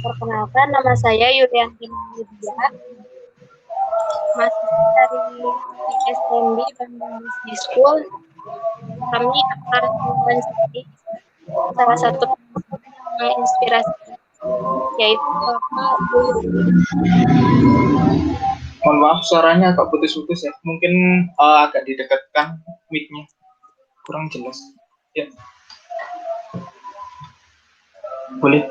Perkenalkan, nama saya Yulianti Widya, mahasiswa dari SMB Bandung Business School. Kami akan mewawancarai salah satu yang menginspirasi, yaitu Bapak Bulus. Mohon maaf suaranya agak putus-putus ya. Mungkin agak didekatkan mic-nya. Kurang jelas. Ya. Boleh.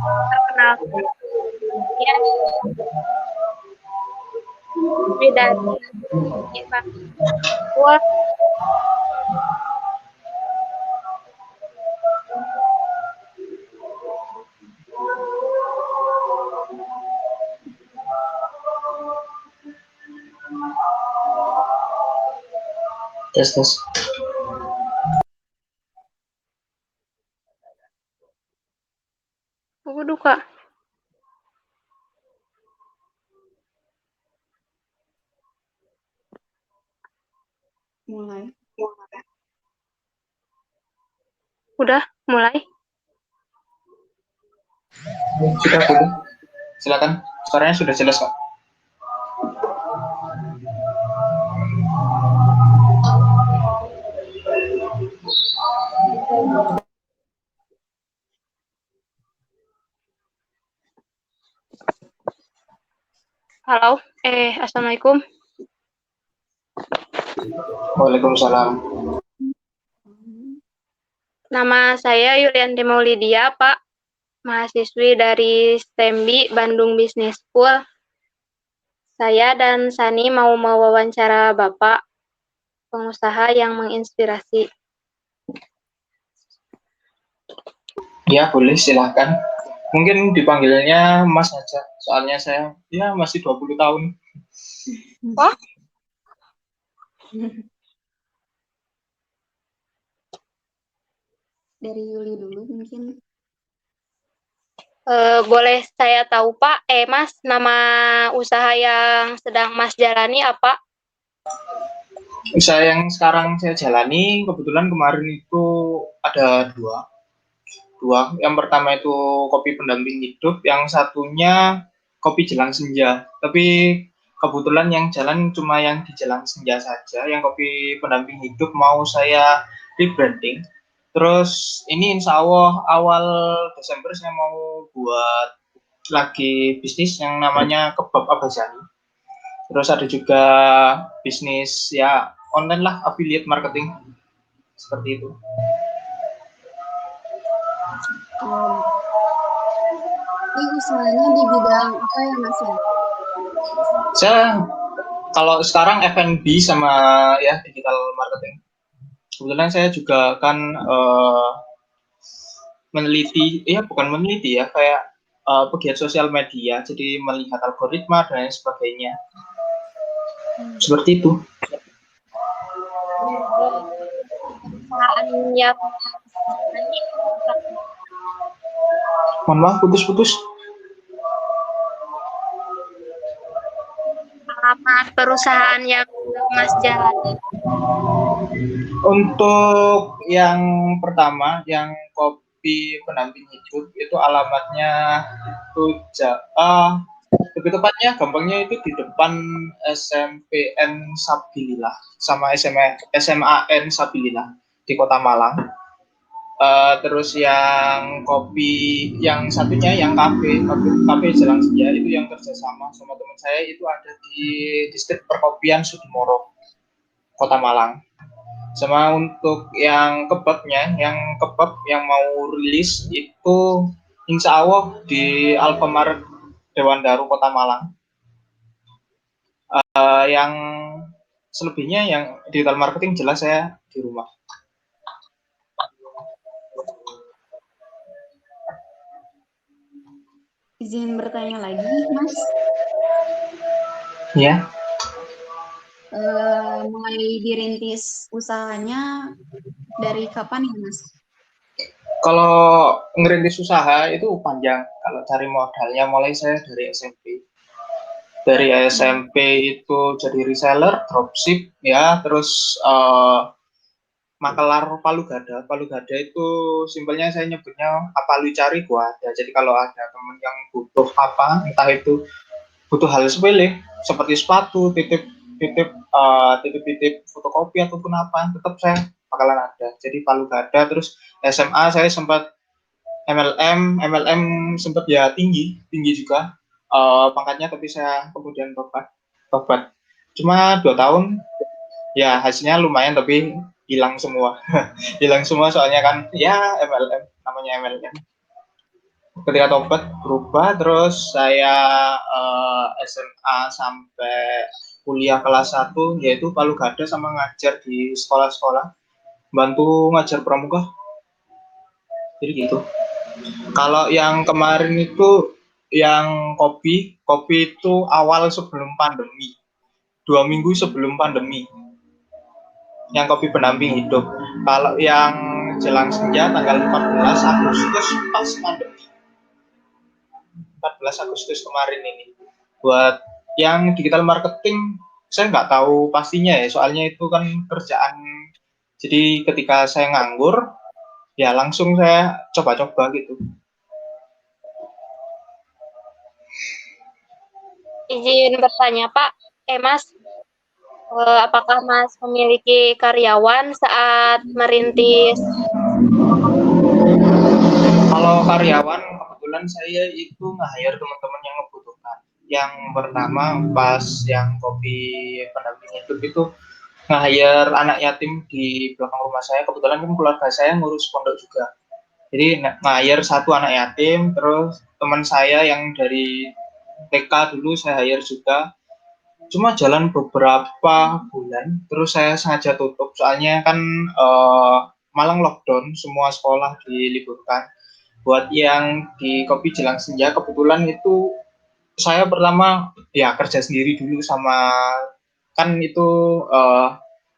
Perkenalkan, saya dari Papua. Tes. Waduh, Kak. Mulai. Udah, mulai. Sudah boleh. Silakan. Suaranya sudah jelas kok. Halo, Assalamualaikum. Waalaikumsalam. Nama saya Yulianti Maulidia, Pak. Mahasiswi dari STEMBI Bandung Business School. Saya dan Sani mau mewawancara Bapak, pengusaha yang menginspirasi. Ya, boleh silahkan. Mungkin dipanggilnya Mas aja. Soalnya saya ya masih 20 tahun. Oh? Dari Yuli dulu mungkin. Boleh saya tahu, Pak? Mas, nama usaha yang sedang Mas jalani apa? Usaha yang sekarang saya jalani kebetulan kemarin itu ada dua. Yang pertama itu kopi pendamping hidup, yang satunya kopi jelang senja. Tapi kebetulan yang jalan cuma yang di jelang senja saja. Yang kopi pendamping hidup mau saya rebranding. Terus ini insya Allah awal Desember saya mau buat lagi bisnis yang namanya Kebab Abazani. Terus ada juga bisnis ya online lah, affiliate marketing. Seperti itu. Ini usahanya di bidang apa ya, Mas ya? Saya kalau sekarang F&B sama ya digital marketing. Kebetulan saya juga kan meneliti, ya bukan meneliti ya, kayak pegiat sosial media, jadi melihat algoritma dan lain sebagainya. Seperti itu. Perusahaan yang ini Mohon maaf putus-putus. alamat perusahaan yang Mas jalani. Untuk yang pertama, yang kopi pendamping hidup itu alamatnya itu lebih tepatnya gampangnya itu di depan SMPN Sabilillah sama SMAN Sabilillah di Kota Malang. Terus yang kopi yang satunya yang kafe Jelang Senja itu yang kerjasama sama teman saya itu ada di distrik perkopian Sudimoro Kota Malang. Sama untuk yang kebabnya, yang kebab yang mau rilis itu insya Allah di Alfamart Dewan Daru Kota Malang. Yang selebihnya yang digital marketing jelas saya di rumah. Izin bertanya lagi, Mas. Ya. mulai dirintis usahanya dari kapan ya, Mas? Kalau ngerintis usaha itu panjang. Kalau cari modalnya mulai saya dari SMP. Dari SMP itu jadi reseller, dropship, ya, terus makelar palu gada. Palu gada itu simpelnya saya nyebutnya apa lu cari gua ada. Jadi kalau ada temen yang butuh apa, entah itu butuh hal sepele seperti sepatu, titip fotokopi ataupun apa, tetap saya bakalan ada. Jadi palu gada. Terus SMA saya sempat MLM sempat ya tinggi juga pangkatnya, tapi saya kemudian tobat cuma 2 tahun, ya hasilnya lumayan tapi hilang semua. Hilang semua soalnya kan ya MLM, namanya MLM. Ketika tobat berubah, terus saya SMA sampai kuliah kelas 1 yaitu palu gada sama ngajar di sekolah-sekolah, bantu ngajar pramuka, jadi gitu. Kalau yang kemarin itu yang kopi itu awal sebelum pandemi, 2 minggu sebelum pandemi, yang kopi pendamping hidup. Kalau yang jelang senja tanggal 14 Agustus pas pandemi, 14 Agustus kemarin ini. Buat yang digital marketing, saya nggak tahu pastinya ya, soalnya itu kan kerjaan. Jadi ketika saya nganggur, ya langsung saya coba-coba gitu. Izin bertanya, Pak. Mas, apakah Mas memiliki karyawan saat merintis? Kalau karyawan, kebetulan saya itu nge-hire teman-teman yang membutuhkan. Yang pertama pas yang kopi pendamping hidup itu nge-hire anak yatim di belakang rumah saya. Kebetulan kan keluarga saya ngurus pondok juga. Jadi nge-hire 1 anak yatim, terus teman saya yang dari TK dulu saya hire juga. Cuma jalan beberapa bulan, terus saya sengaja tutup. Soalnya kan Malang lockdown, semua sekolah diliburkan. Buat yang di kopi jelang senja, kebetulan itu saya pertama ya kerja sendiri dulu sama, kan itu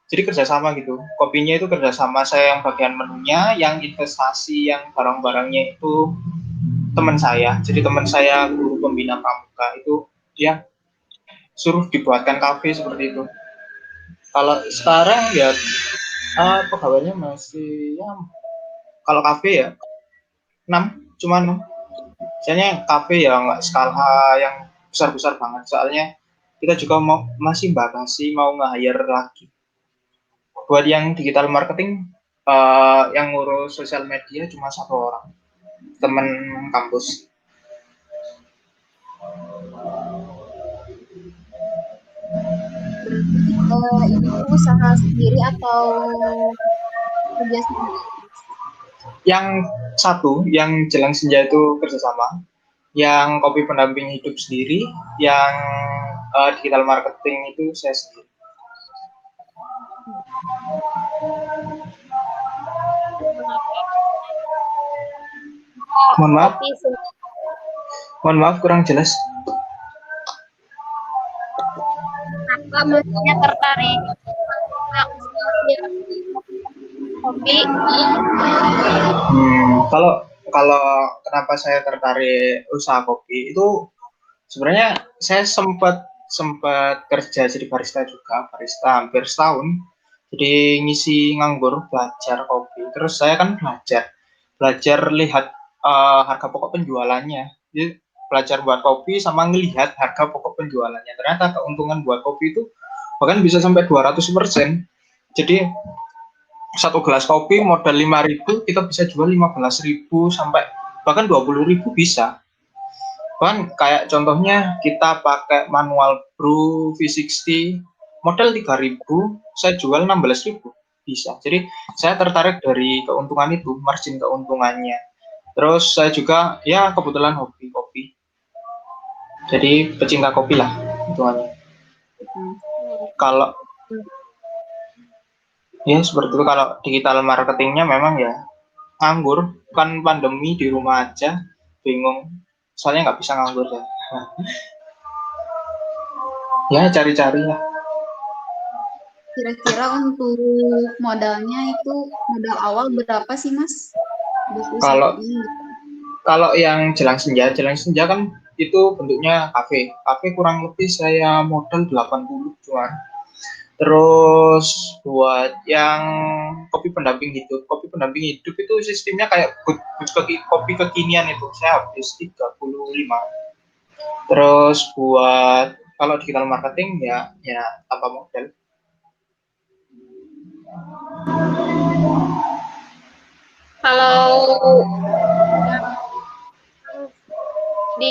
jadi kerjasama gitu. Kopinya itu kerjasama, saya yang bagian menunya, yang investasi, yang barang-barangnya itu teman saya. Jadi teman saya guru pembina pramuka itu dia suruh dibuatkan kafe seperti itu. Kalau sekarang ya pegawainya masih ya, kalau kafe ya 6, cuma 6. Misalnya kafe ya nggak skala yang besar-besar banget, soalnya kita juga masih mau nge-hire lagi. Buat yang digital marketing, yang ngurus sosial media cuma 1 orang, teman kampus. Ini usaha sendiri atau kerja sendiri? Yang satu, yang jelang senja itu kerjasama, yang kopi pendamping hidup sendiri, yang digital marketing itu saya sendiri. Mohon maaf kurang jelas. Apa Masnya tertarik kopi? Kalau kenapa saya tertarik usaha kopi itu, sebenarnya saya sempat kerja jadi barista juga, barista hampir setahun. Jadi ngisi nganggur belajar kopi. Terus saya kan belajar lihat harga pokok penjualannya. Jadi belajar buat kopi sama ngelihat harga pokok penjualannya. Ternyata keuntungan buat kopi itu bahkan bisa sampai 200%. Jadi 1 gelas kopi modal 5.000, kita bisa jual 15.000 sampai bahkan 20.000 bisa. Kan kayak contohnya kita pakai manual brew V60 modal 3.000, saya jual 16.000 bisa. Jadi saya tertarik dari keuntungan itu, margin keuntungannya. Terus saya juga ya kebetulan hobi kopi. Jadi pecinta kopi lah hitungannya. Kalau ya seperti itu. Kalau digital marketingnya memang ya nganggur, kan pandemi di rumah aja, bingung. Soalnya nggak bisa nganggur ya. Ya cari-cari lah. Kira-kira untuk modalnya itu modal awal berapa sih Mas? Buat Kalau usahanya? kalau yang Jelang Senja kan itu bentuknya kafe. Kafe kurang lebih saya modal 80 cuan. Terus buat yang kopi pendamping hidup itu sistemnya kayak kopi kekinian itu saya habis 35. Terus buat kalau digital marketing ya tanpa modal. Kalau di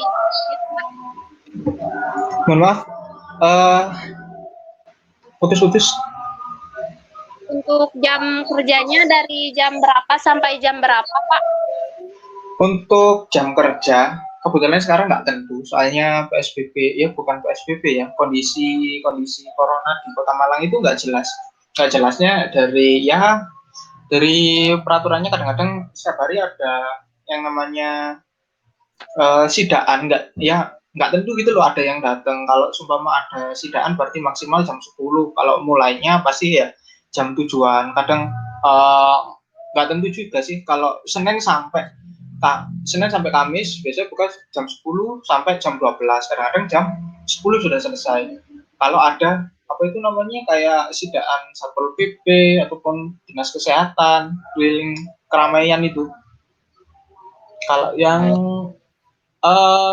Mohon maaf, eh, putus-putus. untuk jam kerjanya dari jam berapa sampai jam berapa, Pak? Untuk jam kerja, kebetulan sekarang nggak tentu, soalnya PSBB, ya bukan PSBB ya, kondisi corona di Kota Malang itu nggak jelas. Nggak jelasnya dari peraturannya kadang-kadang setiap hari ada yang namanya sidaan, nggak tentu gitu loh ada yang datang. Kalau sumpama ada sidaan berarti maksimal jam 10. Kalau mulainya pasti ya jam tujuan. Kadang eh, nggak tentu juga sih. Kalau Senin sampai Kamis biasanya buka jam 10 sampai jam 12. Kadang-kadang jam 10 sudah selesai. Kalau ada apa itu namanya kayak sidaan Satpol PP ataupun dinas kesehatan keliling keramaian itu. Kalau yang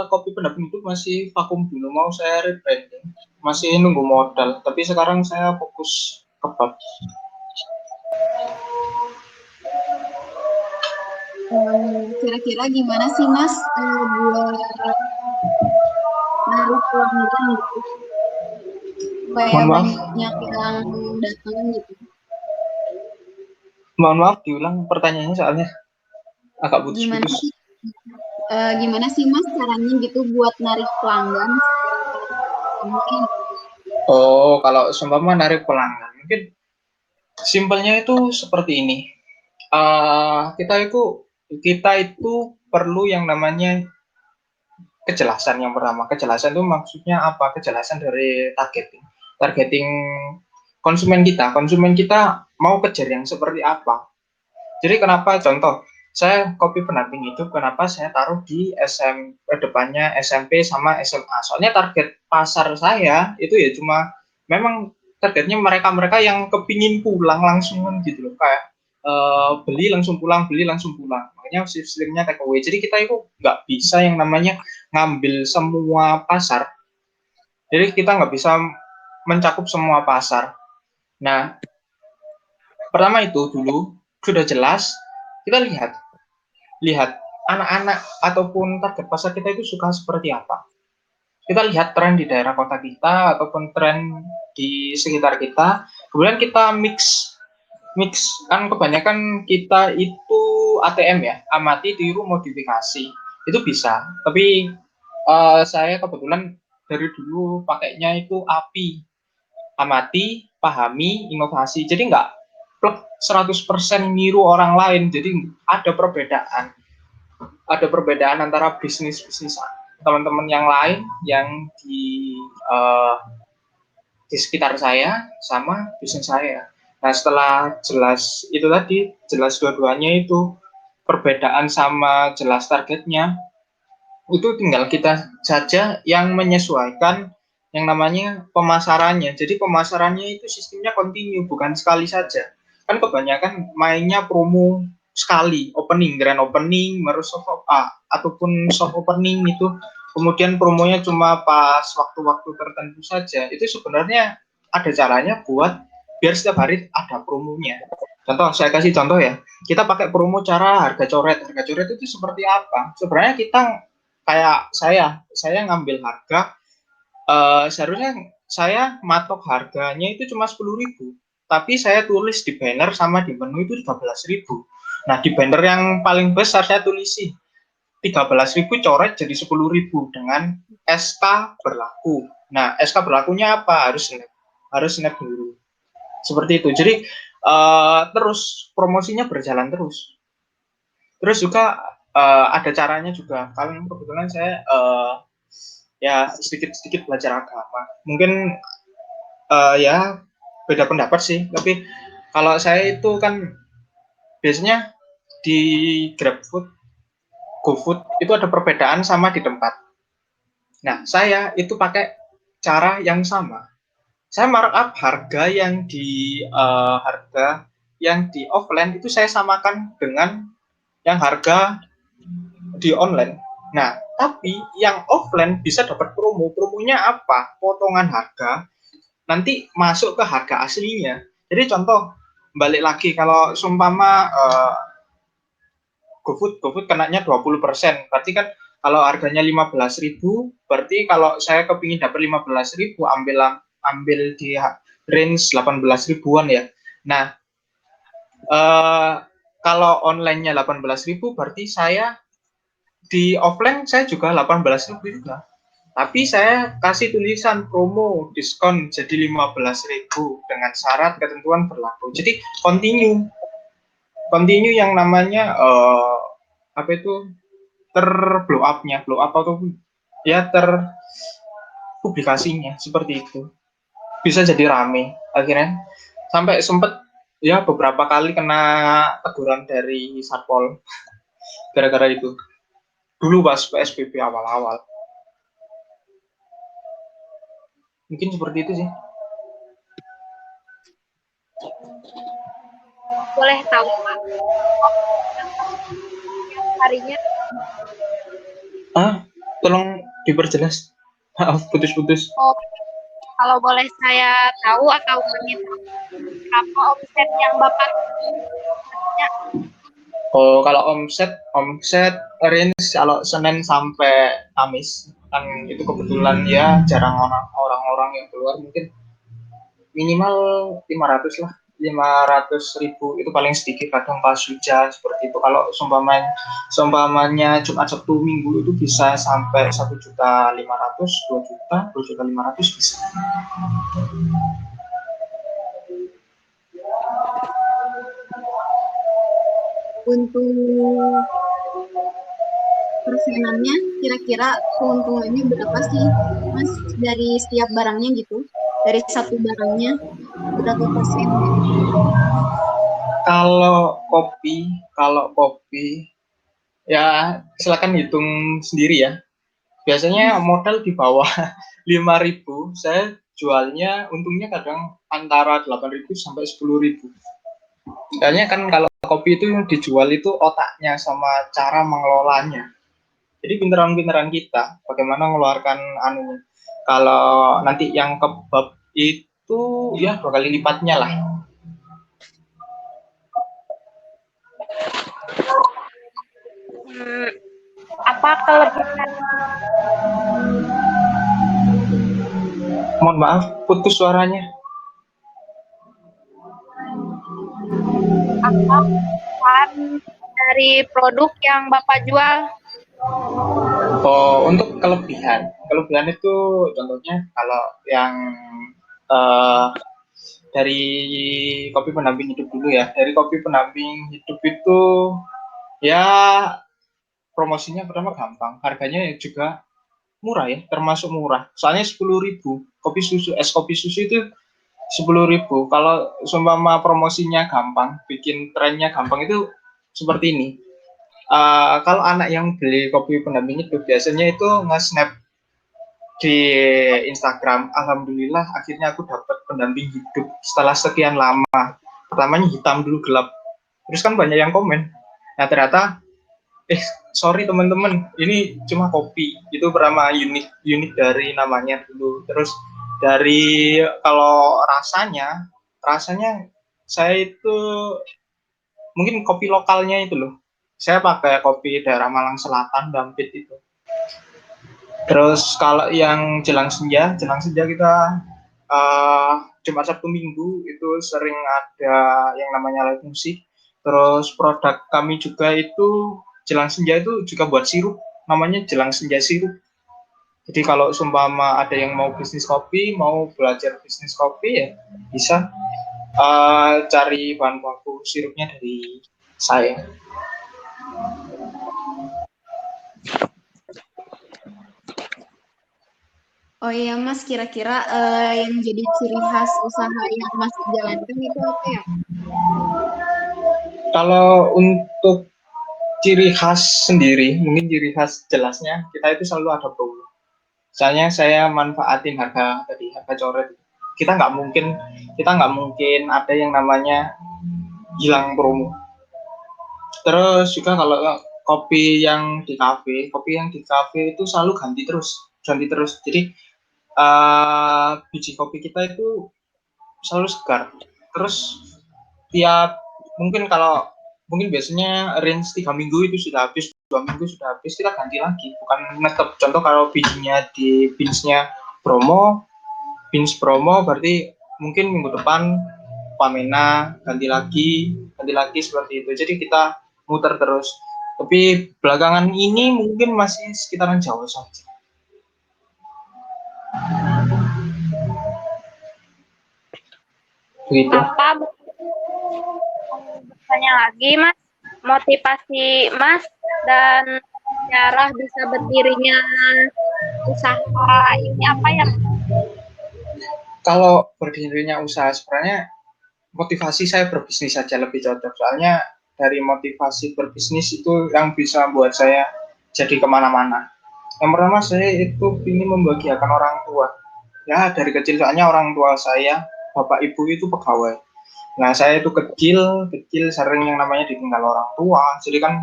kopi pendamping itu masih vakum dulu, mau saya rebranding, masih nunggu modal. Tapi sekarang saya fokus kebab. Kira-kira gimana sih Mas buat narik pelanggan gitu supaya Mohon maaf, banyak yang datang gitu. mohon maaf diulang pertanyaannya soalnya agak Gimana putus-putus. sih gimana sih Mas caranya gitu buat narik pelanggan? Mungkin Oh, kalau seumpama narik pelanggan, mungkin simpelnya itu seperti ini. Kita itu perlu yang namanya kejelasan. Yang pertama, kejelasan itu maksudnya apa? Kejelasan dari targeting konsumen kita mau kejar yang seperti apa. Jadi kenapa contoh saya kopi pendamping itu kenapa saya taruh di depannya SMP sama SMA. Soalnya target pasar saya itu ya cuma memang targetnya mereka-mereka yang kepingin pulang langsung gitu loh, kayak beli langsung pulang. Makanya sistemnya take away. Jadi kita itu nggak bisa yang namanya ngambil semua pasar. Jadi kita nggak bisa mencakup semua pasar. Nah, pertama itu dulu sudah jelas, kita lihat anak-anak ataupun target pasar kita itu suka seperti apa. Kita lihat tren di daerah kota kita ataupun tren di sekitar kita. Kemudian kita mix kan kebanyakan kita itu ATM ya, amati, tiru, modifikasi. Itu bisa. Tapi saya kebetulan dari dulu pakainya itu API, amati, pahami, inovasi. Jadi nggak plek 100% niru orang lain. Jadi ada perbedaan antara bisnis teman-teman yang lain yang uh, di sekitar saya sama bisnis saya. Nah, setelah jelas dua-duanya itu perbedaan sama jelas targetnya, itu tinggal kita saja yang menyesuaikan yang namanya pemasarannya. Jadi pemasarannya itu sistemnya kontinu, bukan sekali saja. Kan kebanyakan mainnya promo sekali, grand opening, ataupun soft opening itu, kemudian promonya cuma pas waktu-waktu tertentu saja. Itu sebenarnya ada caranya buat biar setiap hari ada promonya. Contoh, saya kasih contoh ya. Kita pakai promo cara harga coret. Harga coret itu seperti apa? Sebenarnya kita kayak saya ngambil harga, seharusnya saya matok harganya itu cuma 10.000, tapi saya tulis di banner sama di menu itu 15.000. Nah, di banner yang paling besar saya tulisi 13.000 coret jadi 10.000 dengan SK berlaku. Nah, SK berlakunya apa? Harus snap dulu. Seperti itu. Jadi terus promosinya berjalan terus. Terus juga ada caranya juga. Kalian kebetulan saya ya sedikit-sedikit belajar agama. Mungkin ya beda pendapat sih. Tapi kalau saya itu kan biasanya di GrabFood, GoFood itu ada perbedaan sama di tempat. Nah, saya itu pakai cara yang sama. Saya markup harga yang di offline itu saya samakan dengan yang harga di online. Nah, tapi yang offline bisa dapat promo. Promonya apa? Potongan harga nanti masuk ke harga aslinya. Jadi contoh, balik lagi kalau sumpama GoFood kenanya 20%. Berarti kan kalau harganya 15.000, berarti kalau saya kepingin dapat 15.000, ambil di range 18 ribuan ya. Nah, kalau online-nya 18.000, berarti saya di offline saya juga 18.000 juga. Tapi saya kasih tulisan promo diskon jadi 15.000 dengan syarat ketentuan berlaku. Jadi continue yang namanya apa itu blow up atau ya publikasinya seperti itu. Bisa jadi rame akhirnya sampai sempet ya beberapa kali kena teguran dari Satpol gara-gara itu. Dulu pas PSBB awal-awal. Mungkin seperti itu sih. Boleh tahu Pak, harinya Tolong diperjelas. Maaf, putus-putus. kalau boleh saya tahu atau meminta berapa omset yang Bapak punya? Oh, kalau omset range kalau Senin sampai Kamis kan itu kebetulan ya jarang orang-orang yang keluar, mungkin minimal 500 lah, 500.000 itu paling sedikit. Kadang pas hujan seperti itu. Kalau seumpamanya Jumat Sabtu Minggu itu bisa sampai 1.500.000, 2 juta, 2.500.000 bisa. Untuk persenannya kira-kira keuntungannya berapa sih Mas dari setiap barangnya gitu? Dari satu barangnya berapa persen? Kalau kopi ya silakan hitung sendiri ya. Biasanya modal di bawah 5.000, saya jualnya untungnya kadang antara 8.000 sampai 10.000. Soalnya kan kalau kopi itu yang dijual itu otaknya sama cara mengelolanya. Jadi pinteran-pinteran kita bagaimana mengeluarkan anu. Kalau nanti yang kebab itu ya 2 kali lipatnya lah. Apa kelebihan? Mohon maaf, putus suaranya. Apa dari produk yang Bapak jual? Oh, untuk kelebihan itu contohnya kalau yang dari kopi pendamping hidup dulu ya. Dari kopi pendamping hidup itu ya promosinya pertama gampang, harganya juga murah ya, termasuk murah. Soalnya 10.000. Kopi susu itu 10.000. Kalau seumpama promosinya gampang, bikin trennya gampang itu seperti ini. Kalau anak yang beli kopi pendamping itu biasanya itu nge-snap di Instagram, alhamdulillah akhirnya aku dapat pendamping hidup setelah sekian lama. Pertamanya hitam dulu gelap, terus kan banyak yang komen. Nah ternyata sorry teman-teman, ini cuma kopi. Itu pertama unik dari namanya dulu. Terus dari kalau rasanya saya itu mungkin kopi lokalnya itu loh. Saya pakai kopi daerah Malang Selatan, Dampit itu. Terus kalau yang jelang senja kita Jumat Sabtu Minggu itu sering ada yang namanya live musik. Terus produk kami juga itu jelang senja itu juga buat sirup, namanya jelang senja sirup. Jadi kalau sumpama ada yang mau bisnis kopi, mau belajar bisnis kopi ya bisa cari bahan baku sirupnya dari saya. Oh iya Mas, kira-kira yang jadi ciri khas usaha yang Mas jalankan itu apa ya? Kalau untuk ciri khas sendiri, mungkin ciri khas jelasnya kita itu selalu ada promo. Misalnya saya manfaatin harga tadi, harga coret. Kita nggak mungkin ada yang namanya hilang promo. Terus juga kalau kopi yang di kafe itu selalu ganti terus. Jadi biji kopi kita itu selalu segar. Terus tiap mungkin biasanya range 3 minggu itu sudah habis, 2 minggu sudah habis, kita ganti lagi, bukan netep. Contoh kalau bijinya di beans promo berarti mungkin minggu depan Pamena ganti lagi seperti itu. Jadi kita muter terus. Tapi belakangan ini mungkin masih sekitaran Jawa saja. Begitu. Apa bertanya lagi Mas, motivasi Mas dan cara bisa berdirinya usaha ini apa ya? Kalau berdirinya usaha sebenarnya motivasi saya berbisnis saja lebih cocok. Soalnya dari motivasi berbisnis itu yang bisa buat saya jadi kemana-mana. Yang pertama saya itu ingin membahagiakan orang tua. Ya dari kecil soalnya orang tua saya, bapak ibu itu pegawai. Nah saya itu kecil sering yang namanya ditinggal orang tua. Jadi kan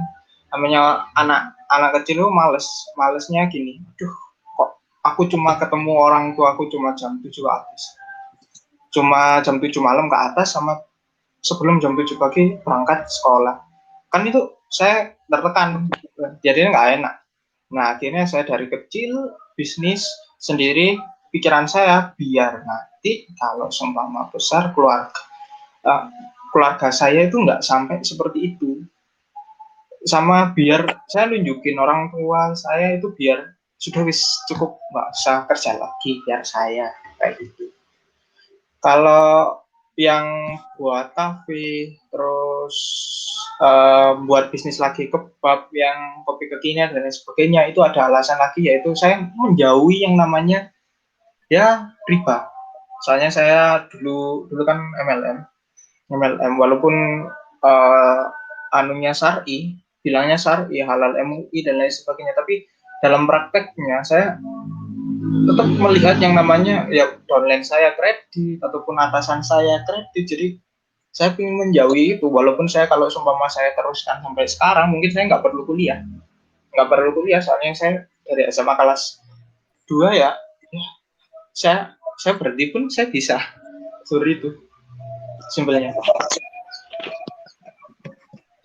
namanya anak kecil itu malesnya gini. Aduh, kok aku cuma ketemu orang tua aku cuma jam 7 ke atas. Cuma jam 7 malam ke atas sama sebelum jam 7 pagi berangkat sekolah. Kan itu saya tertekan. Jadinya nggak enak. Nah, akhirnya saya dari kecil bisnis sendiri, pikiran saya biar nanti kalau seumpama besar keluarga saya itu nggak sampai seperti itu. Sama biar saya nunjukin orang tua saya itu biar sudah wis cukup nggak usah kerja lagi biar saya kayak gitu. Kalau yang buat kafe terus buat bisnis lagi kebab yang kopi kekinian dan lain sebagainya itu ada alasan lagi, yaitu saya menjauhi yang namanya ya riba. Soalnya saya dulu kan MLM walaupun uh, anunya bilangnya syar'i halal MUI dan lain sebagainya, tapi dalam prakteknya saya tetap melihat yang namanya ya downline saya kredit ataupun atasan saya kredit. Jadi saya ingin menjauhi itu, walaupun saya kalau seumpama saya teruskan sampai sekarang mungkin saya nggak perlu kuliah soalnya saya dari SMA kelas 2 ya, saya berhenti pun saya bisa suri itu simpelnya.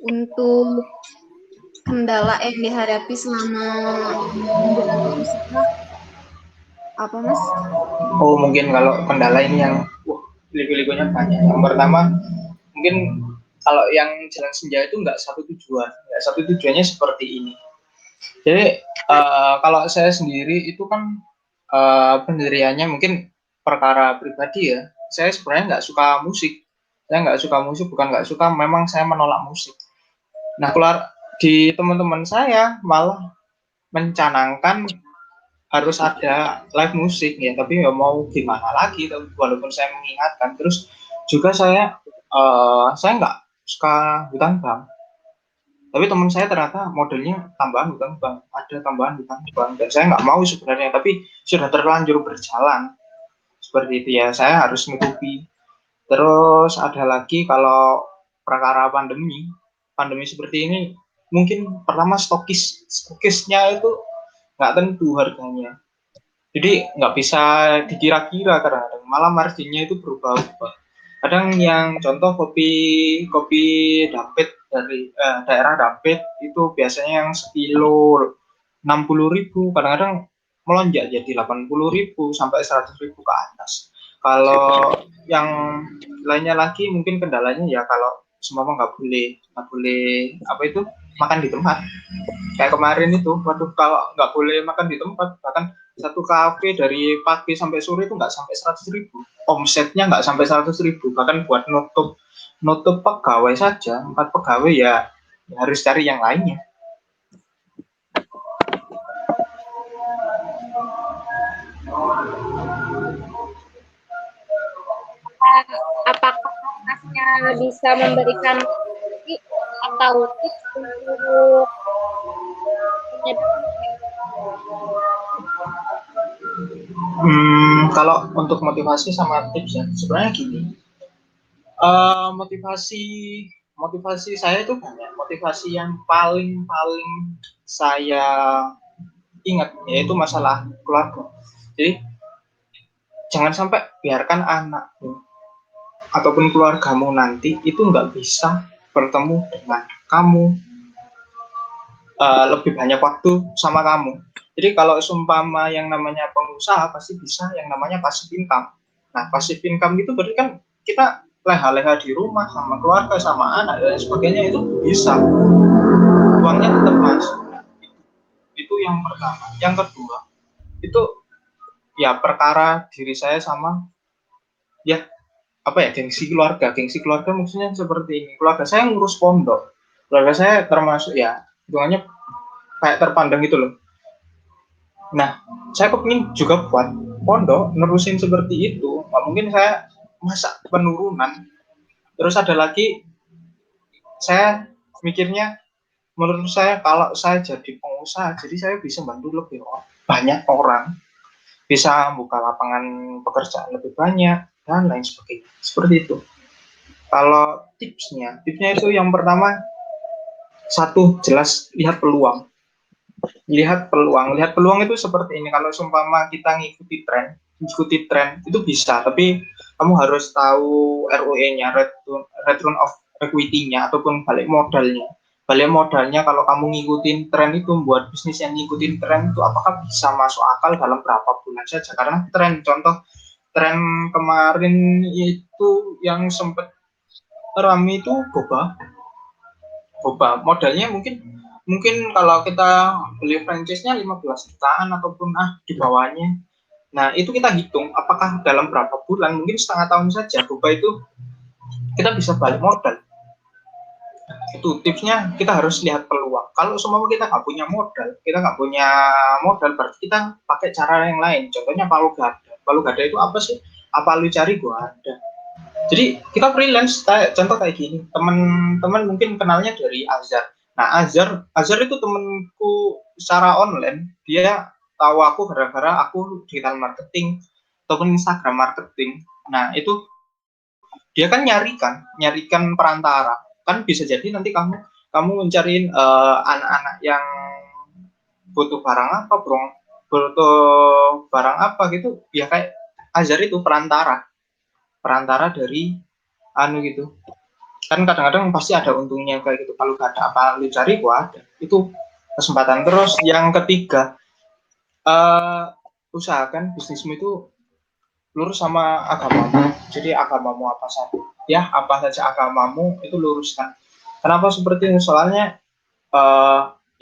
Untuk kendala yang dihadapi selama menjalankan usaha apa Mas? Oh mungkin kalau kendala ini yang liku-likunya banyak. Yang pertama mungkin kalau yang jalan senja itu nggak satu tujuannya seperti ini. Jadi kalau saya sendiri itu kan pendiriannya mungkin perkara pribadi ya. Saya sebenarnya nggak suka musik. Bukan nggak suka, memang saya menolak musik. Nah, keluar di teman-teman saya malah mencanangkan harus ada live musik ya, tapi ya mau gimana lagi, walaupun saya mengingatkan. Terus juga saya nggak suka hutan bang, tapi teman saya ternyata modelnya ada tambahan hutang bank, dan saya nggak mau sebenarnya, tapi sudah terlanjur berjalan seperti itu ya, saya harus nutupi. Terus ada lagi kalau perkara pandemi seperti ini, mungkin pertama stokisnya itu nggak tentu harganya, jadi nggak bisa dikira-kira, kadang-kadang malah marginnya itu berubah-ubah. Kadang yang contoh kopi kopi Dampit dari daerah Dampit itu biasanya yang sekilo 60.000, kadang-kadang melonjak jadi 80.000 sampai 100.000 ke atas. Kalau yang lainnya lagi mungkin kendalanya ya kalau semua nggak boleh apa itu makan di tempat. Kayak kemarin itu, waduh, kalau nggak boleh makan di tempat, bahkan satu kafe dari pagi sampai sore itu nggak sampai 100.000, omsetnya nggak sampai 100.000, bahkan buat nutup pegawai saja 4 pegawai ya harus cari yang lainnya. apakah Masnya bisa memberikan tips atau tips untuk Kalau untuk motivasi sama tips ya, sebenarnya gini. Motivasi saya itu banyak. Motivasi yang paling saya ingat yaitu masalah keluarga. Jadi jangan sampai biarkan anakmu ataupun keluargamu nanti itu nggak bisa bertemu dengan kamu, lebih banyak waktu sama kamu. Jadi kalau seumpama yang namanya pengusaha pasti bisa yang namanya passive income. Nah, passive income itu berarti kan kita leha-leha di rumah sama keluarga sama anak dan sebagainya itu bisa. Uangnya tetap masuk. Itu yang pertama. Yang kedua, itu ya perkara diri saya sama ya apa ya gengsi keluarga maksudnya seperti ini. Keluarga saya ngurus pondok. Keluarga saya termasuk ya hitungannya kayak terpandang gitu loh. Nah, saya kepingin juga buat pondok nerusin seperti itu. Nggak mungkin saya masa penurunan. Terus ada lagi, saya mikirnya, menurut saya kalau saya jadi pengusaha, jadi saya bisa bantu lebih banyak orang, bisa buka lapangan pekerjaan lebih banyak dan lain sebagainya. Seperti itu. Kalau tipsnya itu yang pertama, satu jelas lihat peluang. Lihat peluang itu seperti ini. Kalau seumpama kita ngikuti tren itu bisa, tapi kamu harus tahu ROE-nya, return of equity-nya ataupun balik modalnya kalau kamu ngikutin tren itu, buat bisnis yang ngikutin tren itu apakah bisa masuk akal dalam berapa bulan saja. Karena tren kemarin itu yang sempat rame itu boba modalnya mungkin kalau kita beli franchise-nya 15 jutaan ataupun di bawahnya. Nah, itu kita hitung apakah dalam berapa bulan, mungkin setengah tahun saja boba itu kita bisa balik modal. Itu tipsnya, kita harus lihat peluang. Kalau semua kita nggak punya modal, berarti kita pakai cara yang lain. Contohnya palu gada itu apa sih? Apa lu cari gua ada. Jadi kita freelance, contoh kayak gini. Teman-teman mungkin kenalnya dari Azhar. Nah, Azhar itu temanku secara online. Dia tahu aku gara-gara aku digital marketing ataupun Instagram marketing. Nah, itu dia kan nyarikan perantara. Kan bisa jadi nanti kamu mencariin anak-anak yang butuh barang apa gitu. Ya kayak Azhar itu perantara dari gitu. Kan kadang-kadang pasti ada untungnya kayak gitu. Kalau gak ada apa lu cari, gua ada. Itu kesempatan. Terus yang ketiga, usahakan bisnismu itu lurus sama agamamu. Jadi agamamu apa saja agamamu itu luruskan. Kenapa seperti ini? Soalnya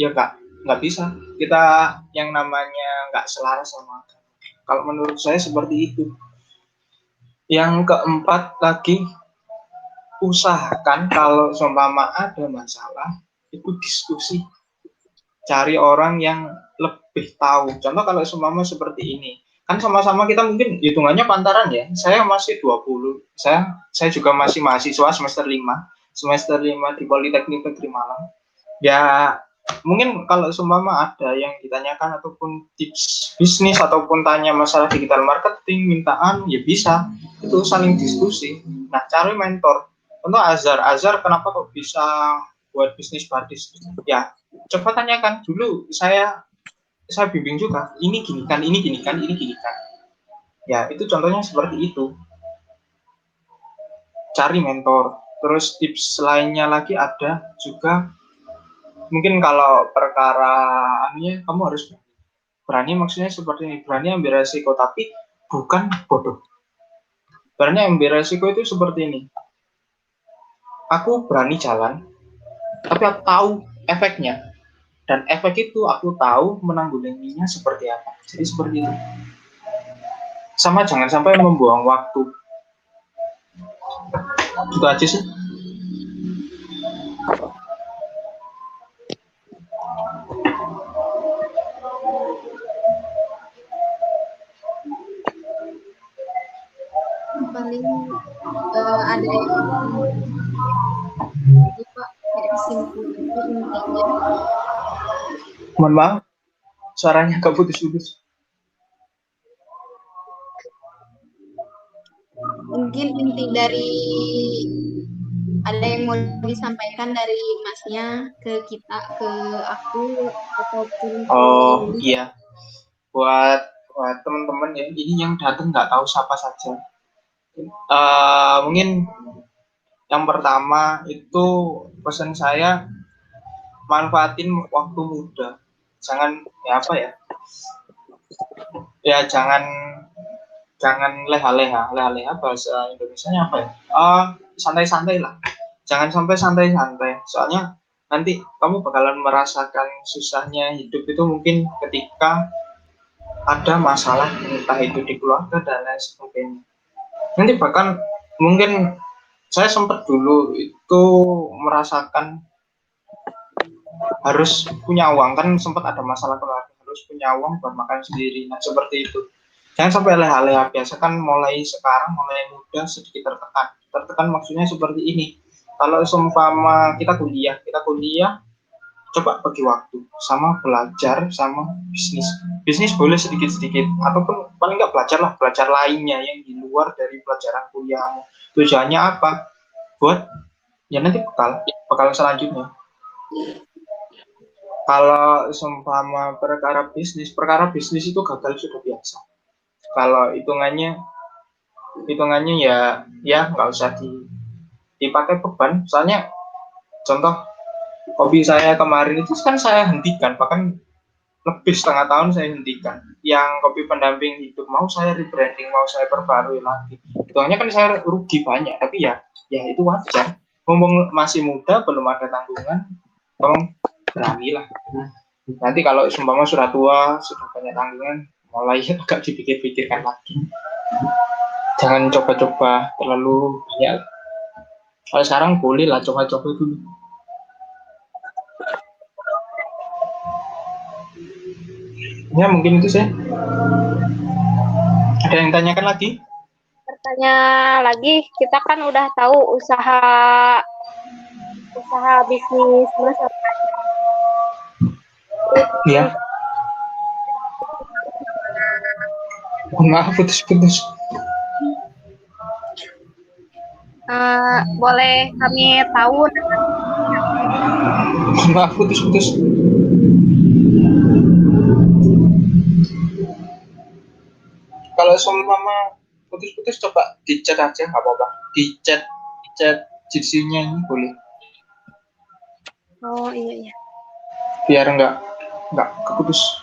ya nggak bisa kita yang namanya nggak selaras sama agama. Kalau menurut saya seperti itu. Yang keempat lagi, usahakan kalau seumpama ada masalah itu diskusi, cari orang yang lebih tahu. Contoh kalau seumpama seperti ini, kan sama-sama kita mungkin hitungannya pantaran ya. Saya masih 20, saya juga masih mahasiswa semester 5 di Politeknik Negeri Malang. Ya mungkin kalau seumpama ada yang ditanyakan ataupun tips bisnis ataupun tanya masalah digital marketing, mintaan ya bisa, itu saling diskusi. Nah, cari mentor. Contoh Azhar kenapa kok bisa buat bisnis badis? Ya, coba tanyakan dulu. Saya bimbing juga. Ini gini kan. Ya, itu contohnya seperti itu. Cari mentor. Terus tips lainnya lagi ada juga, mungkin kalau perkara kamu harus berani, maksudnya seperti ini, berani ambil resiko tapi bukan bodoh. Berani ambil resiko itu seperti ini. Aku berani jalan, tapi aku tahu efeknya. Dan efek itu aku tahu menanggulanginya seperti apa. Jadi seperti itu. Sama jangan sampai membuang waktu. Itu aja sih. Paling Mohon maaf, suaranya agak putus-putus. Mungkin inti dari ada yang mau disampaikan dari masnya ke kita, ke aku, ataupun ke Oh Lili? iya, buat teman-teman ya, ini yang datang nggak tahu siapa saja. Mungkin yang pertama itu pesan saya, manfaatin waktu muda. Jangan jangan leha-leha bahasa Indonesianya apa ya? Santai-santai lah. Jangan sampai santai-santai. Soalnya nanti kamu bakalan merasakan susahnya hidup itu mungkin ketika ada masalah entah itu di keluarga dan lain sebagainya. Nanti bahkan mungkin saya sempat dulu itu merasakan harus punya uang, kan sempat ada masalah keluarga, harus punya uang buat makan sendiri. Nah seperti itu, jangan sampai leha-leha. Biasa kan mulai sekarang, mulai muda sedikit tertekan maksudnya seperti ini. Kalau seumpama kita kuliah coba bagi waktu sama belajar sama bisnis boleh sedikit-sedikit, ataupun paling nggak belajar lainnya yang di luar dari pelajaran kuliahmu. Tujuannya apa? Buat ya nanti bakal selanjutnya. Kalau seumpama perkara bisnis itu gagal sudah biasa. Kalau hitungannya ya nggak usah dipakai beban. Soalnya contoh hobi saya kemarin itu kan saya hentikan, bahkan lebih setengah tahun saya hentikan. Yang kopi pendamping hidup mau saya rebranding, mau saya perbarui lagi. Hitungannya kan saya rugi banyak, tapi ya itu wajar. Ngomong masih muda, belum ada tanggungan, tolong beranilah. Nanti kalau seumpama sudah tua, sudah banyak tanggungan, mulai agak dipikir-pikirkan lagi. Jangan coba-coba terlalu banyak. Kalau sekarang boleh lah coba-coba dulu. Ya mungkin itu sih. Ada yang tanyakan lagi? Bertanya lagi, kita kan udah tahu usaha bisnis Mas. Iya. Maaf putus-putus. Boleh kami tahu? Maaf putus-putus. Kalau seumpama putus-putus coba di chat aja, nggak apa-apa. Di chat GC-nya ini boleh. Oh iya. Biar nggak keputus.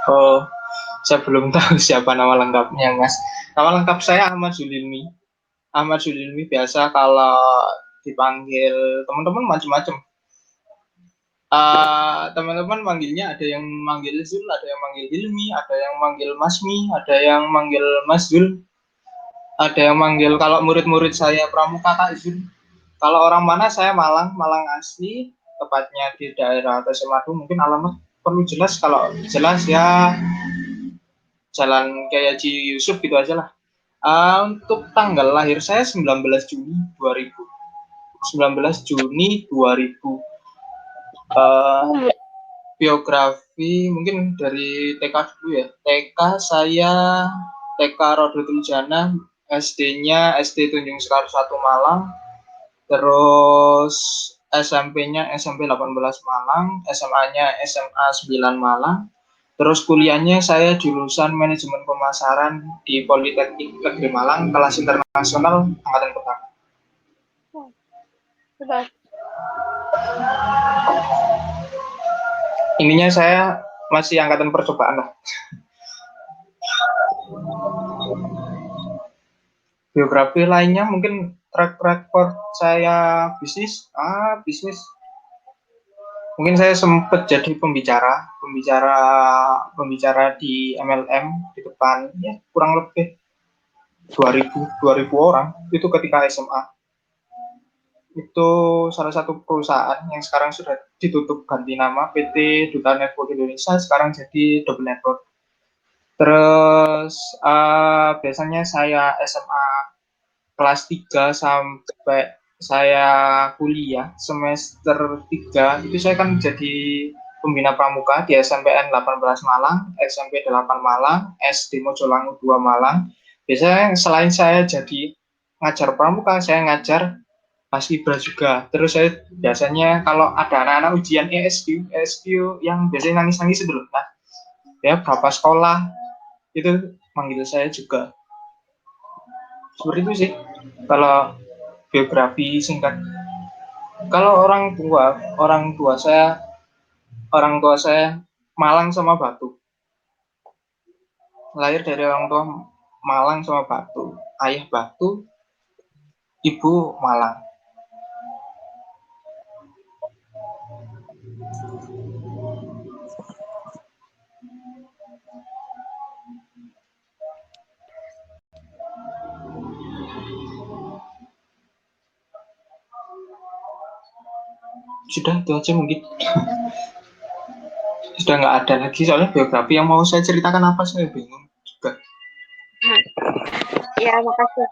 Oh, saya belum tahu siapa nama lengkapnya, Mas. Nama lengkap saya Ahmad Zulilmi. Ahmad Zulilmi, biasa kalau dipanggil teman-teman macam-macam. Teman-teman manggilnya ada yang manggil Zul, ada yang manggil Hilmi, ada yang manggil Masmi, ada yang manggil Mas Zul, ada yang manggil kalau murid-murid saya Pramuka Kak Zul. Kalau orang mana, saya Malang asli, tepatnya di daerah Tasemadu. Mungkin alamat perlu jelas, kalau jelas ya Jalan Kiai Haji Yusuf gitu aja lah. Untuk tanggal lahir saya 19 Juni 2000. 19 Juni 2000. Biografi mungkin dari TK dulu ya. TK saya TK Rodotul Jannah, SD-nya SD Tunjung Sekaru 1 Malang, terus SMP-nya SMP 18 Malang, SMA-nya SMA 9 Malang, terus kuliahnya saya jurusan manajemen pemasaran di Politeknik Negeri Malang, kelas internasional angkatan pertama. Ininya saya masih angkatan percobaan lah. biografi lainnya mungkin track record saya bisnis. Mungkin saya sempat jadi pembicara di MLM di depan ya kurang lebih 2000 orang itu ketika SMA. Itu salah satu perusahaan yang sekarang sudah ditutup ganti nama PT Duta Network Indonesia, sekarang jadi Double Network. Terus biasanya saya SMA kelas 3 sampai saya kuliah semester 3 itu saya kan jadi pembina pramuka di SMPN 18 Malang, SMP 8 Malang, SD Mojolangu 2 Malang. Biasanya selain saya jadi ngajar pramuka, saya ngajar paskibra juga. Terus saya biasanya kalau ada anak-anak ujian ESQ yang biasanya nangis-nangis itu loh. Nah, ya berapa sekolah itu manggil saya juga. Seperti itu sih. Kalau biografi singkat. Kalau orang tua saya Malang sama Batu. Lahir dari orang tua Malang sama Batu. Ayah Batu, ibu Malang. Sudah itu aja mungkin. Sudah nggak ada lagi soalnya biografi yang mau saya ceritakan apa saya bingung juga. Ya, makasih.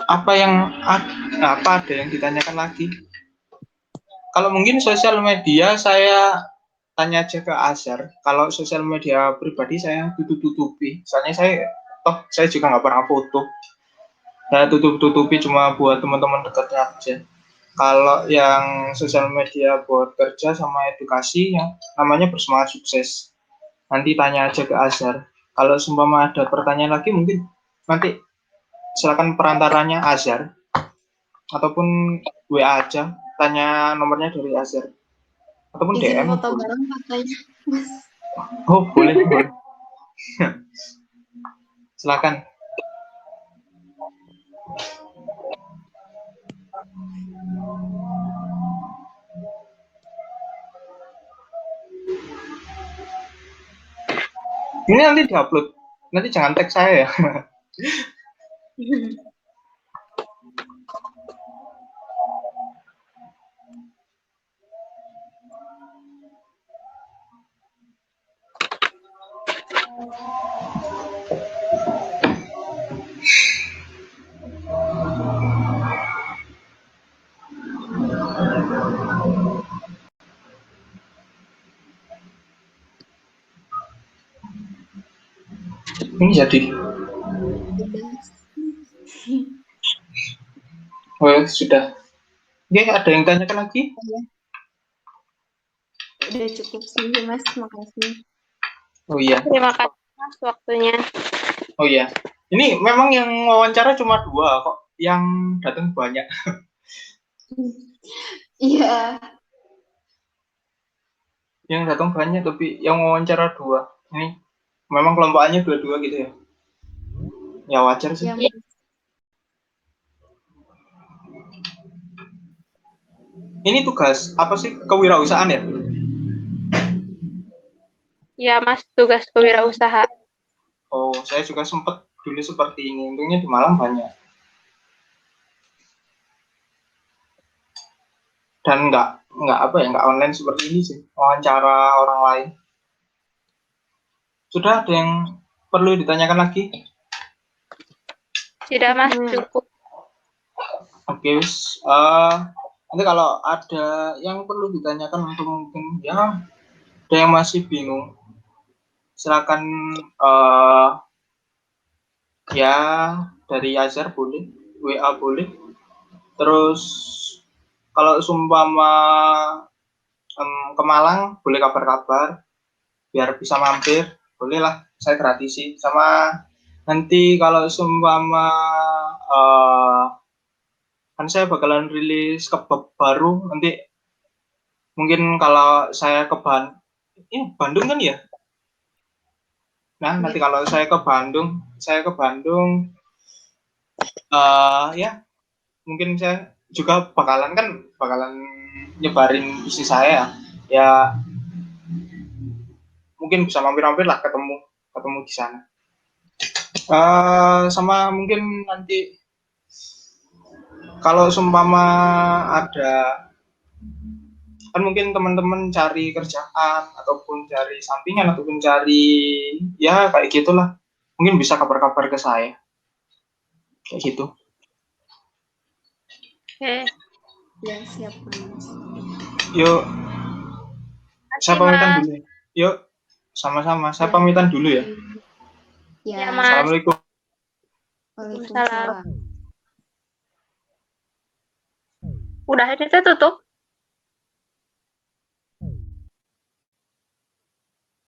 Apa ada yang ditanyakan lagi? Kalau mungkin sosial media saya tanya aja ke Azhar. Kalau sosial media pribadi saya tutup-tutupi. Soalnya saya juga nggak pernah foto. Saya tutup-tutupi cuma buat teman-teman dekatnya aja. Kalau yang sosial media buat kerja sama edukasi yang namanya Bersemangat Sukses. Nanti tanya aja ke Azhar. Kalau seumpama ada pertanyaan lagi mungkin nanti silakan perantaranya Azhar ataupun WA aja, tanya nomornya dari Azhar ataupun Izin DM. foto bareng katanya, Mas. Oh, boleh. Silakan. Ini nanti diupload. Nanti jangan tag saya ya. Ini jadi. Oh, sudah. Oke, ada yang tanyakan lagi? Udah cukup sih, Mas. Makasih. Oh iya. Terima kasih Mas waktunya. Oh iya. Ini memang yang wawancara cuma 2 kok. Yang datang banyak. Iya. Yang datang banyak tapi yang wawancara 2. Ini memang kelompokannya 2-2 gitu ya. Ya wajar sih. Ya, Mas. Ini tugas apa sih, kewirausahaan ya? Ya Mas, tugas kewirausahaan. Oh, saya juga sempat dulu seperti ini. Untungnya di Malang banyak. Dan nggak online seperti ini sih, wawancara orang lain. Sudah ada yang perlu ditanyakan lagi? Tidak Mas, cukup. Oke, nanti kalau ada yang perlu ditanyakan untuk mungkin ya ada yang masih bingung, silakan ya dari Azhar boleh, WA boleh. Terus kalau sumpama ke Malang boleh kabar-kabar biar bisa mampir, bolehlah, saya gratisi. Sama nanti kalau sumpama kan saya bakalan rilis kebab baru nanti, mungkin kalau saya Bandung kan ya? Nah, nanti kalau saya ke Bandung, ya mungkin saya juga bakalan nyebarin isi saya ya, mungkin bisa mampir-mampir lah, ketemu di sana. Sama mungkin nanti kalau seumpama ada, kan mungkin teman-teman cari kerjaan ataupun cari sampingan ataupun cari ya kayak gitulah, mungkin bisa kabar-kabar ke saya kayak gitu. Oke. Ya, siap, Mas. Yuk, saya Terima pamitan kasih, dulu. Yuk, sama-sama. Saya Ya. pamitan dulu ya. Ya, Mas. Assalamualaikum. Waalaikumsalam. Udah, ini tutup.